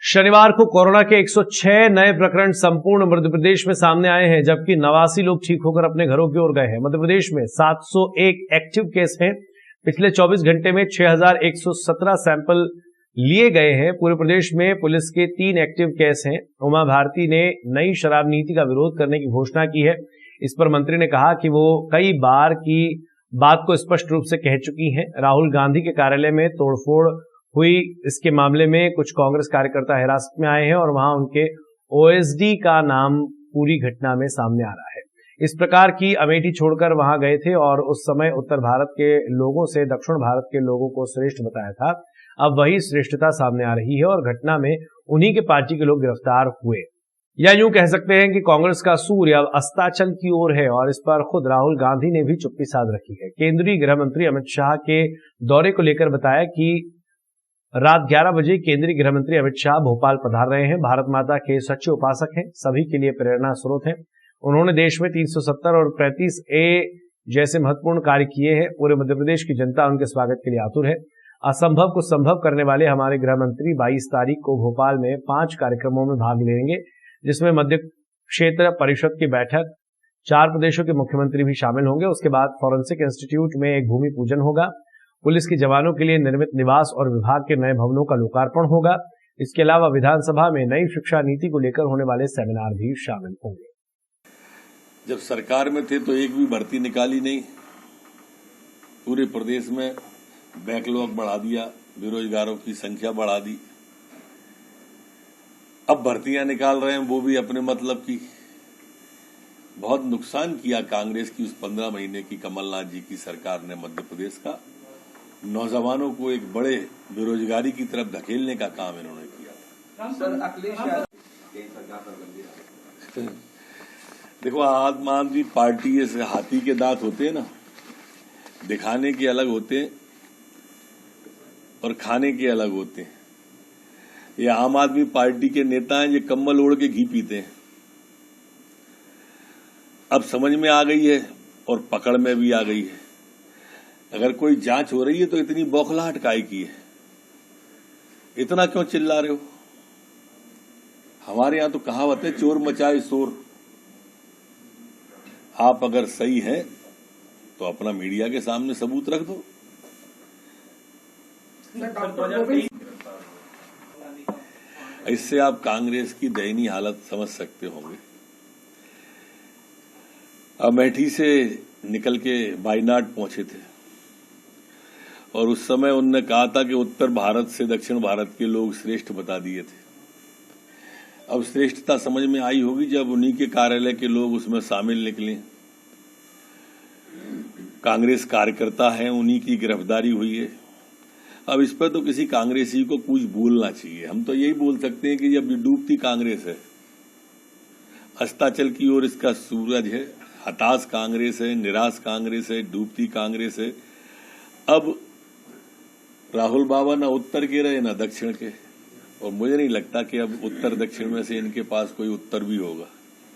शनिवार को कोरोना के 106 नए प्रकरण संपूर्ण मध्य प्रदेश में सामने आए हैं, जबकि 89 लोग ठीक होकर अपने घरों की ओर गए हैं। मध्य प्रदेश में 701 एक्टिव केस हैं। पिछले 24 घंटे में 6117 सैंपल लिए गए हैं। पूरे प्रदेश में पुलिस के 3 एक्टिव केस हैं। उमा भारती ने नई शराब नीति का विरोध करने की घोषणा की है। इस पर मंत्री ने कहा कि वो कई बार की बात को स्पष्ट रूप से कह चुकी हैं। राहुल गांधी के कार्यालय में तोड़फोड़ हुई, इसके मामले में कुछ कांग्रेस कार्यकर्ता हिरासत में आए हैं और वहां उनके ओएसडी का नाम पूरी घटना में सामने आ रहा है। इस प्रकार की अमेठी छोड़कर वहां गए थे और उस समय उत्तर भारत के लोगों से दक्षिण भारत के लोगों को श्रेष्ठ बताया था। अब वही श्रेष्ठता सामने आ रही है और घटना में उन्हीं के पार्टी के लोग गिरफ्तार हुए। या यूं कह सकते हैं कि कांग्रेस का सूर्य अब अस्ताचल की ओर है और इस पर खुद राहुल गांधी ने भी चुप्पी साध रखी है। केंद्रीय गृह मंत्री अमित शाह के दौरे को लेकर बताया कि रात 11 बजे केंद्रीय गृह मंत्री अमित शाह भोपाल पधार रहे हैं। भारत माता के सच्चे उपासक हैं, सभी के लिए प्रेरणा स्रोत हैं। उन्होंने देश में 370 और 35A जैसे महत्वपूर्ण कार्य किए हैं। पूरे मध्य प्रदेश की जनता उनके स्वागत के लिए आतुर है। असंभव को संभव करने वाले हमारे गृह मंत्री 22 तारीख को भोपाल में 5 कार्यक्रमों में भाग लेंगे, जिसमें मध्य क्षेत्र परिषद की बैठक, 4 प्रदेशों के मुख्यमंत्री भी शामिल होंगे। उसके बाद फॉरेंसिक इंस्टीट्यूट में एक भूमि पूजन होगा। पुलिस के जवानों के लिए निर्मित निवास और विभाग के नए भवनों का लोकार्पण होगा। इसके अलावा विधानसभा में नई शिक्षा नीति को लेकर होने वाले सेमिनार भी शामिल होंगे। जब सरकार में थे तो एक भी भर्ती निकाली नहीं, पूरे प्रदेश में बैकलॉग बढ़ा दिया, बेरोजगारों की संख्या बढ़ा दी। अब भर्तियां निकाल रहे हैं, वो भी अपने मतलब की। बहुत नुकसान किया कांग्रेस की उस 15 महीने की कमलनाथ जी की सरकार ने मध्य प्रदेश का। नौजवानों को एक बड़े बेरोजगारी की तरफ धकेलने का काम इन्होंने किया था। देखो, आम आदमी पार्टी जैसे हाथी के दांत होते हैं ना, दिखाने के अलग होते हैं और खाने के अलग होते हैं। ये आम आदमी पार्टी के नेता हैं, ये कम्बल ओढ़ के घी पीते हैं। अब समझ में आ गई है और पकड़ में भी आ गई है। अगर कोई जांच हो रही है तो इतनी बौखलाहट काहे की है? इतना क्यों चिल्ला रहे हो? हमारे यहां तो कहावत है, चोर मचाए शोर। आप अगर सही हैं तो अपना मीडिया के सामने सबूत रख दो। इससे आप कांग्रेस की दयनीय हालत समझ सकते होंगे। अमेठी से निकल के वायनाड पहुंचे थे और उस समय उन्होंने कहा था कि उत्तर भारत से दक्षिण भारत के लोग श्रेष्ठ बता दिए थे। अब श्रेष्ठता समझ में आई होगी जब उन्हीं के कार्यालय के लोग उसमें शामिल निकले। कांग्रेस कार्यकर्ता हैं, उन्हीं की गिरफ्तारी हुई है। अब इस पर तो किसी कांग्रेसी को कुछ बोलना चाहिए। हम तो यही बोल सकते हैं कि जब डूबती कांग्रेस है, अस्ताचल की ओर इसका सूरज है, हताश कांग्रेस है, निराश कांग्रेस है, डूबती कांग्रेस है। अब राहुल बाबा ना उत्तर के रहे ना दक्षिण के, और मुझे नहीं लगता कि अब उत्तर दक्षिण में से इनके पास कोई उत्तर भी होगा।